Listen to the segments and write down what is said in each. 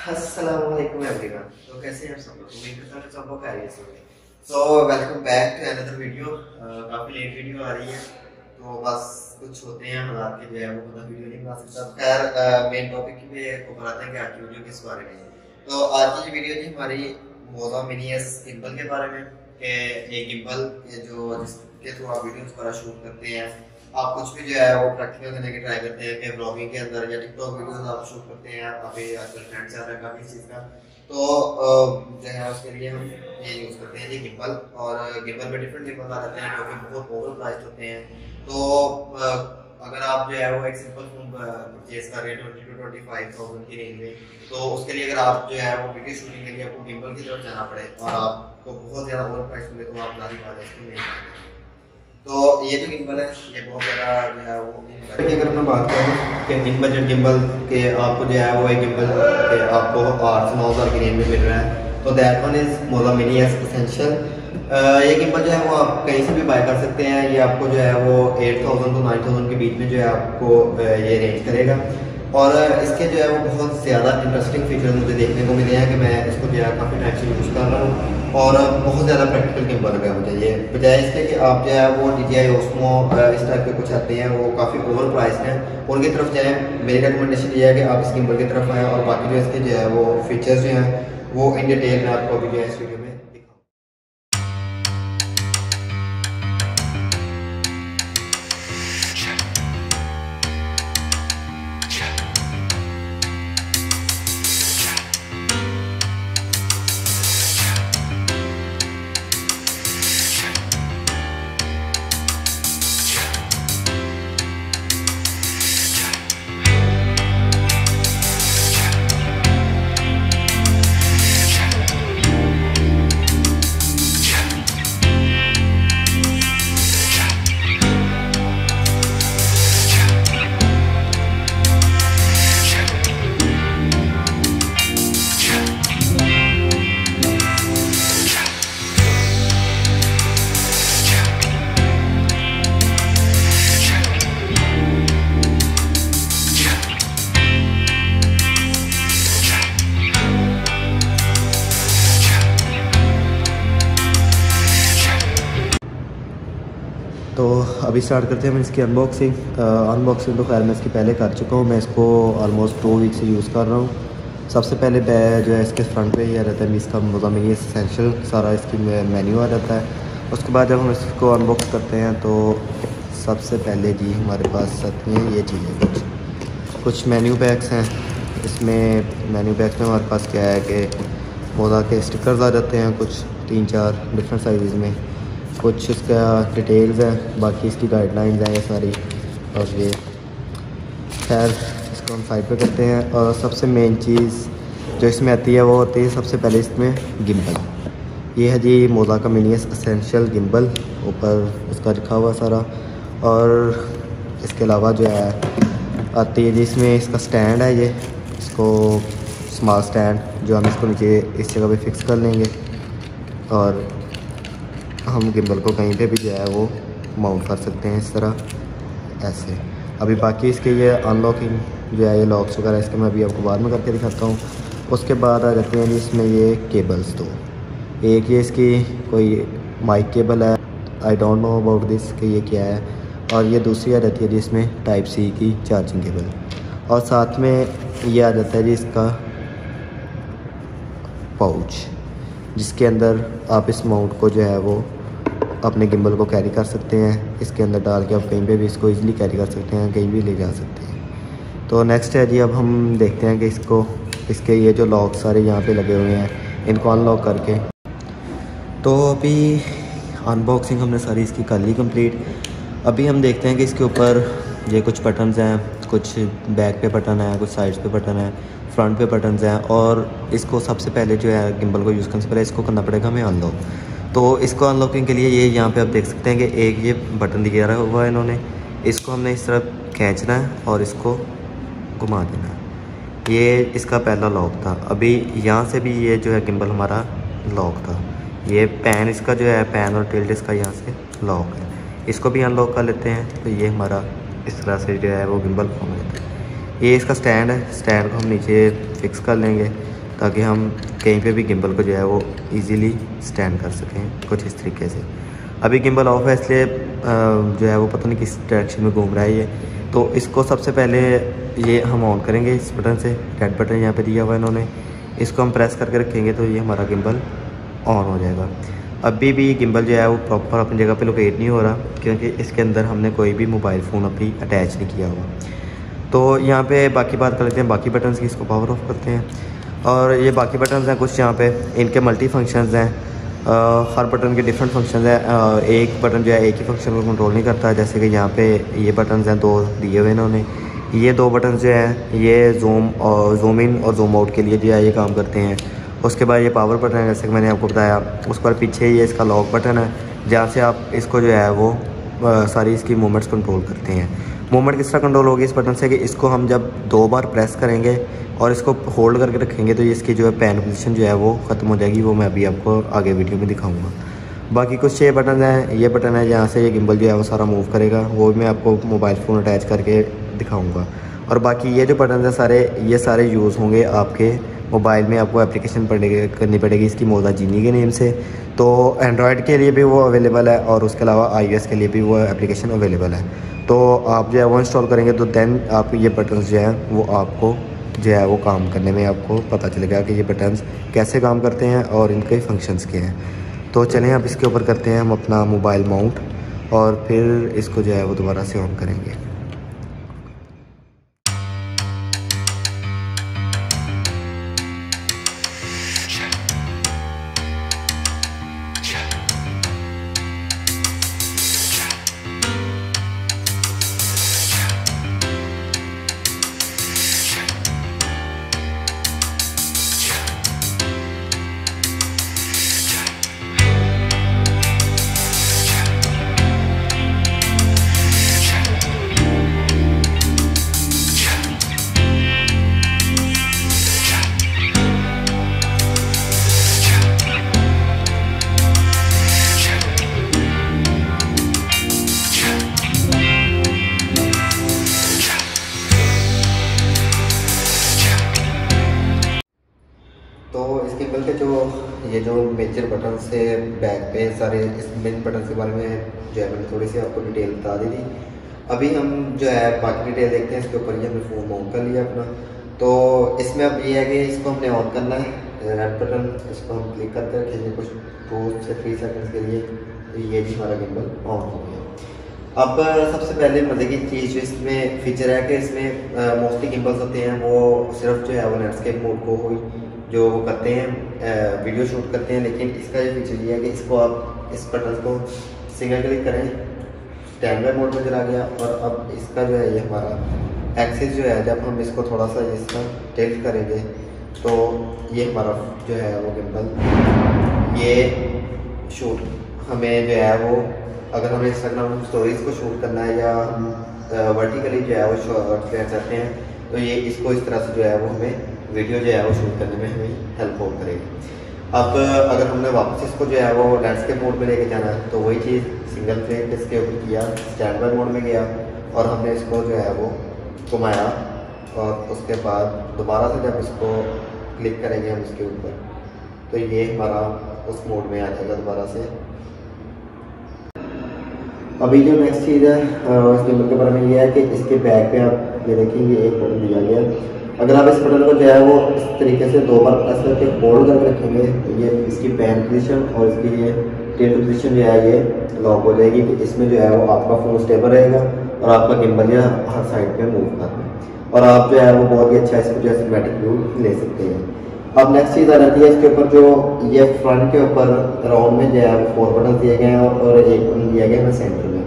अस्सलामुअलैकुम एवरीवन। तो कैसे हैं आप सब लोग? उम्मीद करता हूं सब लोग खैरियत से होंगे। So welcome back to another video. काफ़ी लेट वीडियो आ रही है तो बस कुछ होते हैं हालात के जो है वो मतलब वीडियो नहीं बना सकता। खैर मेन टॉपिक पे ऊपर आते हैं कि आज की वीडियो किस बारे में है। तो आज की वीडियो जी हमारी मोज़ा मिनी एस गिम्बल के बारे में कि ये गिम्बल जो जिसके थ्रू आप वीडियोस वगैरह शूट करते हैं, आप कुछ भी जो है वो प्रैक्टिकल करने की ट्राई करते हैं कि ब्लॉगिंग के अंदर या टिकटॉक वीडियोस आप शूट करते हैं, काफ़ी आजकल ट्रेंड चल रहा है काफ़ी इस चीज़ का। तो जो है उसके लिए हम ये यूज़ करते हैं ये गिम्बल। और गिम्बल में डिफरेंट गिम्बल आ जाते हैं जो कि बहुत ओवर प्राइस्ड होते हैं। तो अगर आप जो है वो एक सिंपल फोन परचेज कर रहे हैं 20 to 25,000 की रेंज में, तो उसके लिए अगर आप जो है वो वीडियो शूटिंग के लिए आपको गिम्बल की तरफ जाना पड़े और आपको बहुत ज़्यादा ओवर प्राइस मिले तो आप जारी बात है इसको नहीं करेंगे। तो ये जो गिम्बल है ये बहुत ज़्यादा जो है वो अगर मैं बात करूँ कि इन बजट गिम्बल के आपको जो है वो एक गिम्बल के आपको 8 से 9 हज़ार की रेंज में मिल रहा है, तो that one is Moza mini S essential. ये गिम्बल जो है वो आप कहीं से भी बाय कर सकते हैं। ये आपको जो है वो 8,000 to 9,000 के बीच में जो है आपको ये रेंज करेगा। और इसके जो है वो बहुत ज़्यादा इंटरेस्टिंग फीचर्स मुझे देखने को मिले हैं कि मैं इसको जो है काफ़ी टाइम से यूज़ कर रहा हूँ और बहुत ज़्यादा प्रैक्टिकल गिम्बल लगा मुझे ये, बजाय इसके कि आप जो है वो DJI Osmo इस टाइप के कुछ आते हैं वो काफ़ी ओवर प्राइस्ड हैं, उनकी तरफ जाएँ। मेरी रिकमेंडेशन ये है कि आप इस गिम्बल की तरफ आएँ और बाकी जो इसके जो है वो फीचर्स जो हैं वो इन डिटेल में आपको अभी जो है इस वीडियो में तो अभी स्टार्ट करते हैं हम इसकी अनबॉक्सिंग। तो खैर मैं इसकी पहले कर चुका हूँ। मैं इसको ऑलमोस्ट 2 वीक से यूज़ कर रहा हूँ। सबसे पहले जो है इसके फ्रंट पे ही आ रहता है इसका मोज़ा मिनी एसेंशियल, सारा इसकी मेन्यू आ जाता है। उसके बाद जब हम इसको अनबॉक्स करते हैं तो सबसे पहले जी हमारे पास आती हैं ये चीज़ें, कुछ मेन्यू बैग्स हैं। इसमें मेन्यू बैग्स में हमारे पास क्या है कि मोज़ा के स्टिकर्स आ जाते हैं, कुछ 3-4 डिफरेंट साइज़ में, कुछ इसका डिटेल्स है, बाकी इसकी गाइडलाइंस हैं ये सारी। और ये खैर इसको हम साइड पे करते हैं। और सबसे मेन चीज़ जो इसमें आती है वो होती है सबसे पहले इसमें गिम्बल। ये है जी मोज़ा का मिनी एसेंशियल गिम्बल, ऊपर उसका लिखा हुआ सारा। और इसके अलावा जो है आती है जी इसमें इसका स्टैंड है, ये इसको स्मॉल स्टैंड जो हम इसको नीचे इस जगह पे फिक्स कर लेंगे और हम गिम्बल को कहीं पे भी जो है वो माउंट कर सकते हैं इस तरह ऐसे। अभी बाकी इसके ये अनलॉकिंग जो है ये लॉक्स वगैरह इसके मैं अभी आपको बाद में करके दिखाता हूँ। उसके बाद आ जाते हैं जी इसमें ये केबल्स। तो एक ये इसकी कोई माइक केबल है, I don't know about this कि ये क्या है। और ये दूसरी आ जाती है जी इसमें टाइप सी की चार्जिंग केबल। और साथ में ये आ जाता है जी इसका पाउच, जिसके अंदर आप इस माउंट को जो है वो अपने गिम्बल को कैरी कर सकते हैं। इसके अंदर डाल के आप कहीं पे भी इसको इजीली कैरी कर सकते हैं, कहीं भी ले जा सकते हैं। तो नेक्स्ट है जी अब हम देखते हैं कि इसके ये जो लॉक सारे यहाँ पे लगे हुए हैं इनको अनलॉक करके। तो अभी अनबॉक्सिंग हमने सारी इसकी कर ली कंप्लीट। अभी हम देखते हैं कि इसके ऊपर ये कुछ बटन्स हैं, कुछ बैक पे बटन है, कुछ साइड्स पे बटन है, फ्रंट पे बटन्स हैं। और इसको सबसे पहले जो है गिम्बल को यूज़ करने से पहले इसको करना पड़ेगा हमें अनलॉक। तो इसको अनलॉकिंग के लिए ये यहाँ पे आप देख सकते हैं कि एक ये बटन दिया हुआ है इन्होंने, इसको हमने इस तरह खींचना है और इसको घुमा देना है। ये इसका पहला लॉक था। अभी यहाँ से भी ये जो है गिम्बल हमारा लॉक था। ये पैन इसका जो है पैन और टिल्ट इसका यहाँ से लॉक है, इसको भी अनलॉक कर लेते हैं। तो ये हमारा इस तरह से जो है वो गिम्बल फॉर्म होता है। ये इसका स्टैंड है, स्टैंड को हम नीचे फिक्स कर लेंगे। ताकि हम कहीं पे भी गिम्बल को जो है वो इजीली स्टैंड कर सकें कुछ इस तरीके से। अभी गिम्बल ऑफ है इसलिए जो है वो पता नहीं किस डायरेक्शन में घूम रहा है ये। तो इसको सबसे पहले ये हम ऑन करेंगे इस बटन से, रेड बटन यहाँ पे दिया हुआ है इन्होंने, इसको हम प्रेस करके रखेंगे तो ये हमारा गिम्बल ऑन हो जाएगा। अभी भी गिम्बल जो है वो प्रॉपर अपनी जगह पे लोकेट नहीं हो रहा क्योंकि इसके अंदर हमने कोई भी मोबाइल फ़ोन अभी अटैच नहीं किया हुआ। तो यहाँ पे बाकी बात कर लेते हैं बाकी बटन्स की। इसको पावर ऑफ करते हैं और ये बाकी बटन्स हैं कुछ यहाँ पे, इनके मल्टी फंक्शंस हैं। हर बटन के डिफरेंट फंक्शंस हैं। एक बटन जो है एक ही फंक्शन को कंट्रोल नहीं करता, जैसे कि यहाँ पे ये बटन्स हैं 2 दिए हुए इन्होंने। ये 2 बटन जो हैं ये जूम इन और जूम आउट के लिए जो है ये काम करते हैं। उसके बाद ये पावर बटन है जैसे कि मैंने आपको बताया। उस पर पीछे ये इसका लॉक बटन है जहाँ से आप इसको जो है वो सारी इसकी मूवमेंट्स कंट्रोल करते हैं। मूवमेंट किस तरह कंट्रोल होगी इस बटन से कि इसको हम जब 2 बार प्रेस करेंगे और इसको होल्ड करके रखेंगे तो इसकी जो है पैन पोजीशन जो है वो ख़त्म हो जाएगी। वो मैं अभी आपको आगे वीडियो में दिखाऊंगा। बाकी कुछ 6 बटन हैं। ये बटन है जहाँ से ये गिम्बल जो है वो सारा मूव करेगा, वो मैं आपको मोबाइल फ़ोन अटैच करके दिखाऊँगा। और बाकी ये जो बटन है सारे ये सारे यूज़ होंगे आपके मोबाइल में। आपको एप्लीकेशन करनी पड़ेगी इसकी मोज़ा जीनी के नेम से। तो एंड्रॉयड के लिए भी वो अवेलेबल है और उसके अलावा iOS के लिए भी वो एप्लीकेशन अवेलेबल है। तो आप जो है वो इंस्टॉल करेंगे तो देन आप ये बटन्स जो है वो आपको जो है वो काम करने में आपको पता चलेगा कि ये बटन्स कैसे काम करते हैं और इनके फंक्शंस क्या हैं। तो चलें अब इसके ऊपर करते हैं हम अपना मोबाइल माउंट और फिर इसको जो है वो दोबारा से ऑन करेंगे। तो इस गिम्बल के जो मेजर बटन से बैक पे सारे इस मेन बटन के बारे में जो है मैंने थोड़ी सी आपको डिटेल बता दी थी। अभी हम जो है बाकी डिटेल देखते हैं। इसके ऊपर ये हमने फ़ोन ऑन कर लिया अपना। तो इसमें अब ये है कि इसको हमने ऑन करना है, रेड बटन इसको हम क्लिक करते रखेंगे कुछ 2 से 3 सेकंड्स के लिए। तो ये भी हमारा गिम्बल ऑन हो गया। अब सबसे पहले मज़े की चीज़ जो इसमें फ़ीचर है कि इसमें मोस्टली गिम्बल्स होते हैं वो सिर्फ जो है वो लैंडस्केप मोड को जो वो करते हैं वीडियो शूट करते हैं। लेकिन इसका जो फीचर ये है कि इसको आप इस बटन को सिंगल क्लिक करें, स्टैंड बाय मोड में चला गया। और अब इसका जो है ये हमारा एक्सिस जो है जब हम इसको थोड़ा सा इसका टिल्ट करेंगे तो ये हमारा जो है वो गिम्बल ये शूट हमें जो है वो अगर हमें इंस्टाग्राम स्टोरीज़ को शूट करना है या हम वर्टिकली जो है वो शॉट लेना चाहते हैं तो ये इसको इस तरह से जो है वो हमें वीडियो जो है वो शूट करने में हमें हेल्प करेगी। अब अगर हमने वापस इसको जो है वो लैंडस्केप मोड में लेके जाना है तो वही चीज़ सिंगल क्लिक इसके ऊपर किया, स्टैंड बाय मोड में गया और हमने इसको जो है वो घुमाया और उसके बाद दोबारा से जब इसको क्लिक करेंगे हम इसके ऊपर तो ये हमारा उस मोड में आ जाएगा दोबारा से। अभी जो नेक्स्ट चीज़ है इस गिम्बल के बारे में ये है कि इसके बैक पे आप ये देखेंगे एक बटन दिया गया। अगर आप इस बटन को जो है वो इस तरीके से 2 बार प्रेस करके होल्ड करके रखेंगे तो ये इसकी पैन पोजीशन और इसकी ये टिल्ट पोजीशन जो है ये लॉक हो जाएगी। तो इसमें जो है वो आपका फ़ोन स्टेबल रहेगा और आपका गिम्बल जो है हर साइड पे मूव करना है और आप जो है वो बहुत ही अच्छा इसको जो है सिनेमैटिक व्यू ले सकते हैं। अब नेक्स्ट चीज़ आ जाती है इसके ऊपर जो ये फ्रंट के ऊपर राउंड में जो है 4 बटन दिए गए हैं और एक बटन दिया गया है सेंटर में।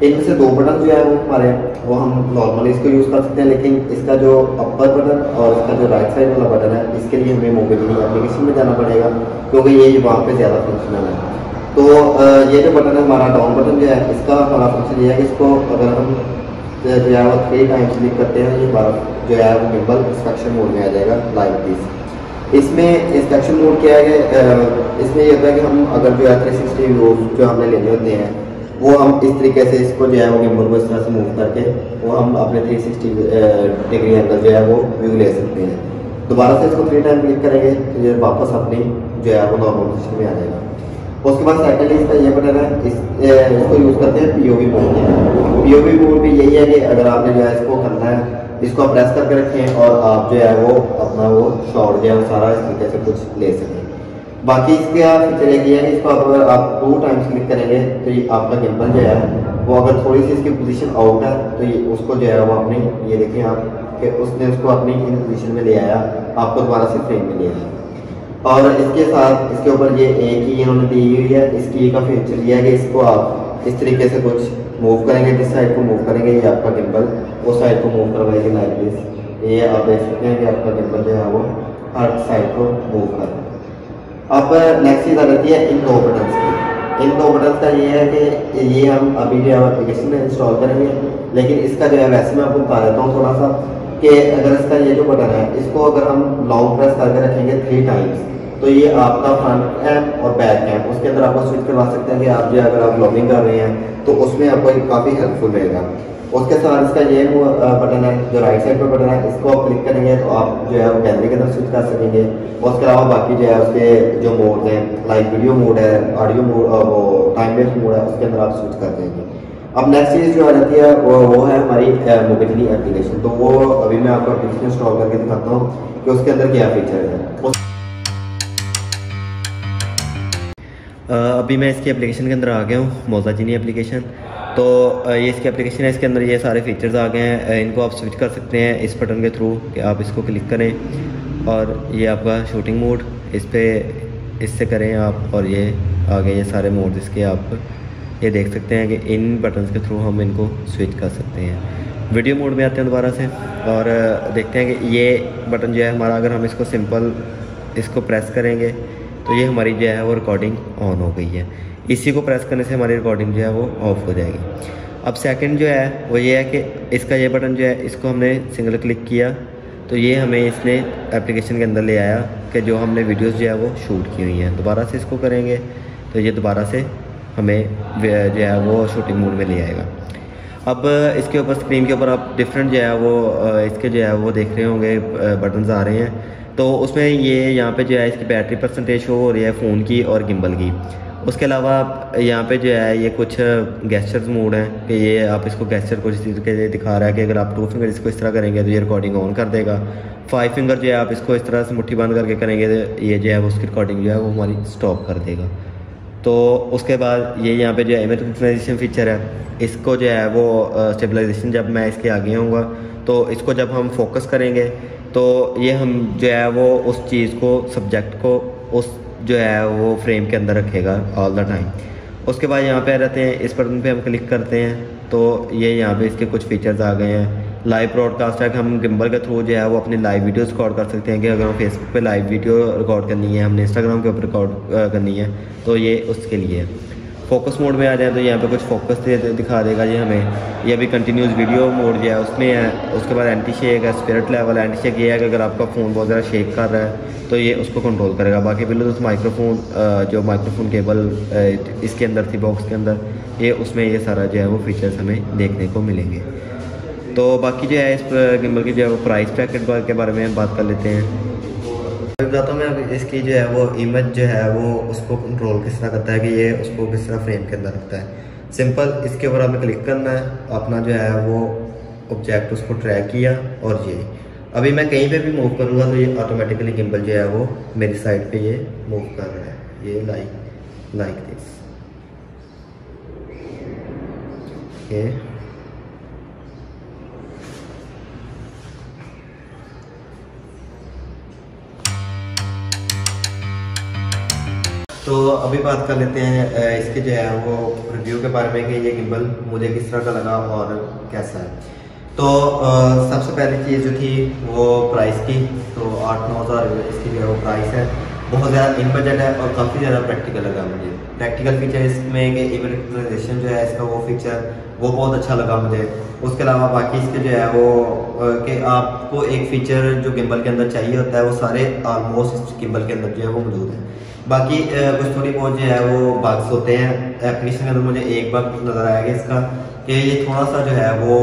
इनमें से 2 बटन जो है वो हमारे वो हम नॉर्मली इसको यूज़ कर सकते हैं। लेकिन इसका जो अपर बटन और इसका जो राइट साइड वाला बटन है इसके लिए हमें मोबाइल एप्लीकेशन में जाना पड़ेगा क्योंकि ये वहाँ पे ज़्यादा फंक्शनल है। तो ये जो बटन है हमारा डाउन बटन जो है इसका हमारा फंक्शन ये है कि इसको अगर हम जो है वो 3 टाइम्स क्लिक करते हैं ये हमारा जो है वो गिम्बल इंस्पेक्शन मोड में आ जाएगा लाइक दिस। इसमें इंस्पेक्शन मोड क्या है इसमें ये होता है कि हम अगर जो है 360 व्यूज जो हमने लेने होते हैं वो हम इस तरीके से इसको जो है वो गिम्बल को इस तरह से मूव करके वो हम अपने 360 डिग्री एंगल जो है वो व्यू ले सकते हैं। दोबारा से इसको 3 टाइम क्लिक करेंगे तो ये वापस अपनी जो है वो नॉर्मल पोजीशन में आ जाएगा। उसके बाद सेकंडली इसका ये बटन है, इसको यूज़ करते हैं पीओवी मोड में। पीओवी मोड भी यही है कि अगर आपने जो है इसको करना है, इसको आप प्रेस करके रखें और आप जो है वो अपना वो शॉट जो है वो सारा इस तरीके से कुछ ले सकें। बाकी इसके फीचर एक ये है कि इसको अगर आप 2 टाइम्स क्लिक करेंगे तो ये आपका गिम्बल जो है वो अगर थोड़ी सी इसकी पोजीशन आउट है तो ये उसको जो है वो अपनी, ये देखें आप कि उसने उसको अपनी इन पोजीशन में ले आया, आपको दोबारा से फ्रेम में ले आया। और इसके साथ इसके ऊपर ये एक ही इन्होंने दी हुई है, इसकी का फीचर ये है कि इसको आप इस तरीके से कुछ मूव करेंगे, जिस साइड को मूव करेंगे ये आपका गिम्बल उस साइड को मूव करवाएगी लाइक दिस। ये आप देख सकते हैं कि आपका गिम्बल जो है वो हर साइड को मूव कर रहा है। अब नेक्स्ट चीज़ आ जाती है इन 2 बटन्स की। इन 2 बटन्स का ये है कि ये हम अभी जो है एप्लीकेशन में इंस्टॉल करेंगे, लेकिन इसका जो है वैसे मैं आपको बता देता हूँ थोड़ा सा कि अगर इसका ये जो बटन है इसको अगर हम लॉन्ग प्रेस करके रखेंगे 3 टाइम्स तो ये आपका फ्रंट कैम और बैक कैम उसके अंदर आपको स्विच करवा सकते हैं कि आप जो अगर आप लॉगिंग कर रहे हैं तो उसमें आपको काफ़ी हेल्पफुल रहेगा। उसके साथ इसका ये बटन है जो राइट साइड पर बटन है, इसको आप क्लिक करेंगे तो आप जो है वो गैलरी के अंदर स्विच कर सकेंगे। और उसके अलावा बाकी जो है उसके जो मोड हैं लाइक वीडियो मोड है, ऑडियो मोड, वो टाइम बेस्ड मोड है, उसके अंदर आप स्विच कर देंगे। अब नेक्स्ट चीज़ जो आ जाती है वो है हमारी मोबिलिटी एप्लीकेशन। तो वो अभी मैं आपको एप्लीकेशन इंस्टॉल करके दिखाता हूँ कि उसके अंदर क्या फीचर है। अभी मैं इसकी एप्लीकेशन के अंदर आ गया हूँ, मोज़ा जीनी एप्लीकेशन। तो ये इसकी एप्लीकेशन है, इसके अंदर ये सारे फीचर्स आ गए हैं। इनको आप स्विच कर सकते हैं इस बटन के थ्रू कि आप इसको क्लिक करें और ये आपका शूटिंग मोड इस पर इससे करें आप, और ये आगे ये सारे मोड इसके आप ये देख सकते हैं कि इन बटन्स के थ्रू हम इनको स्विच कर सकते हैं। वीडियो मोड में आते हैं दोबारा से और देखते हैं कि ये बटन जो है हमारा, अगर हम इसको सिंपल इसको प्रेस करेंगे तो ये हमारी जो है वो रिकॉर्डिंग ऑन हो गई है। इसी को प्रेस करने से हमारी रिकॉर्डिंग जो है वो ऑफ हो जाएगी। अब सेकंड जो है वो ये है कि इसका ये बटन जो है इसको हमने सिंगल क्लिक किया तो ये हमें इसने एप्लीकेशन के अंदर ले आया कि जो हमने वीडियोस जो है वो शूट की हुई हैं। दोबारा से इसको करेंगे तो ये दोबारा से हमें जो है वो शूटिंग मोड में ले आएगा। अब इसके ऊपर स्क्रीन के ऊपर आप डिफरेंट जो है वो इसके जो है वो देख रहे होंगे बटन्स आ रहे हैं। तो उसमें ये यहाँ पे जो है इसकी बैटरी परसेंटेज शो हो रही है फ़ोन की और गिम्बल की। उसके अलावा यहाँ पे जो है ये कुछ गेस्चर्स मोड हैं कि ये आप इसको गेस्चर कुछ चीज़ के दिखा रहा है कि अगर आप 2 फिंगर इसको इस तरह करेंगे तो ये रिकॉर्डिंग ऑन कर देगा। 5 फिंगर जो है आप इसको इस तरह से मुट्ठी बंद करके करेंगे तो ये जो है वो उसकी रिकॉर्डिंग जो है वो हमारी स्टॉप कर देगा। तो उसके बाद ये यहाँ पे जो है इमेज सिंक्रोनाइजेशन फीचर है, इसको जो है वो स्टेबलाइजेशन जब मैं इसके आगे आऊँगा तो इसको जब हम फोकस करेंगे तो ये हम जो है वो उस चीज़ को सब्जेक्ट को उस जो है वो फ्रेम के अंदर रखेगा ऑल द टाइम। उसके बाद यहाँ पे आ जाते हैं, इस बटन पे हम क्लिक करते हैं तो ये यहाँ पे इसके कुछ फीचर्स आ गए हैं। लाइव ब्रॉडकास्ट है कि हम गिम्बल के थ्रू जो है वो अपनी लाइव वीडियो रिकॉर्ड कर सकते हैं कि अगर हम फेसबुक पे लाइव वीडियो रिकॉर्ड करनी है, हमने इंस्टाग्राम के ऊपर रिकॉर्ड करनी है तो ये उसके लिए है। फोकस मोड में आ जाए तो यहाँ पे कुछ फोकस दिखा देगा ये हमें। ये भी कंटिन्यूस वीडियो मोड जो है उसमें है। उसके बाद एंटी शेक है, स्पिरिट लेवल। एंटी शेक ये है कि अगर आपका फ़ोन बहुत ज़्यादा शेक कर रहा है तो ये उसको कंट्रोल करेगा। बाकी ब्लूटूथ माइक्रोफोन जो माइक्रोफोन केबल इसके अंदर थी बॉक्स के अंदर, ये उसमें ये सारा जो है वो फीचर्स हमें देखने को मिलेंगे। तो बाकी जो है इस गिम्बल की जो है वो प्राइस ब्रैकेट के बारे में बात कर लेते हैं। बताता हूँ मैं इसकी जो है वो इमेज जो है वो उसको कंट्रोल किस तरह करता है कि ये उसको किस तरह फ्रेम के अंदर रखता है। सिंपल इसके ऊपर हमें क्लिक करना है, अपना जो है वो ऑब्जेक्ट उसको ट्रैक किया और ये अभी मैं कहीं पे भी मूव करूँगा तो ये ऑटोमेटिकली गिम्बल जो है वो मेरी साइड पे ये मूव कर रहा है, ये लाइक दिस। ओके, तो अभी बात कर लेते हैं इसके जो है वो रिव्यू के बारे में कि ये गिम्बल मुझे किस तरह का लगा और कैसा है। तो सबसे पहली चीज़ जो थी वो प्राइस की, तो 8-9 हज़ार इसकी जो है वो प्राइस है। बहुत ज़्यादा इन बजट है और काफ़ी ज़्यादा प्रैक्टिकल लगा मुझे। प्रैक्टिकल फीचर इसमें कि इमेज रिकॉग्निशन जो है इसका वो फीचर वो बहुत अच्छा लगा मुझे। उसके अलावा बाकी इसके जो है वो कि आपको एक फ़ीचर जो गिम्बल के अंदर चाहिए होता है वो सारे ऑलमोस्ट इस गिम्बल के अंदर जो है वो मौजूद है। बाकी कुछ थोड़ी बहुत जो है वो बग्स होते हैं एप्लीकेशन के अंदर। मुझे एक बग नज़र आएगा इसका कि ये थोड़ा सा जो है वो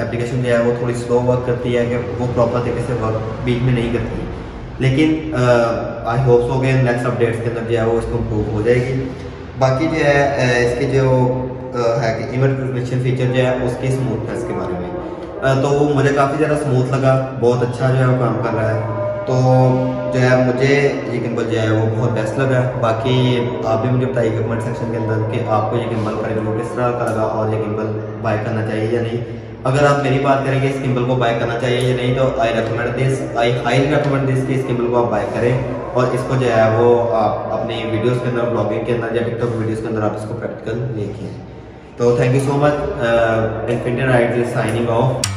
एप्लीकेशन जो है वो थोड़ी स्लो वर्क करती है कि वो प्रॉपर तरीके से वर्क बीच में नहीं करती। लेकिन आई होप सो के नेक्स्ट अपडेट्स के अंदर जो है वो इसको इम्प्रूव हो जाएगी। बाकी जो है इसके जो है कि इमेज रिकग्निशन फीचर जो है उसकी स्मूथनेस के बारे में तो मुझे काफ़ी ज़्यादा स्मूथ लगा, बहुत अच्छा जो है वो काम कर रहा है। तो जो है मुझे ये गिम्बल जो है वो बहुत बेस्ट लगा। बाकी आप भी मुझे बताइए कमेंट सेक्शन के अंदर कि आपको ये गिम्बल का रिव्यू किस तरह का लगा और ये गिम्बल बाय करना चाहिए या नहीं। अगर आप मेरी बात करेंगे इस गिम्बल को बाय करना चाहिए या नहीं, तो आई हाईली रिकमेंड दिस कि इस गिम्बल को आप बाय करें और इसको जो है वो आप अपनी वीडियोस के अंदर, ब्लॉगिंग के अंदर या टिकटॉक वीडियोस के अंदर आप इसको प्रैक्टिकल देखें। तो thank you so much. Infinity rides is signing off.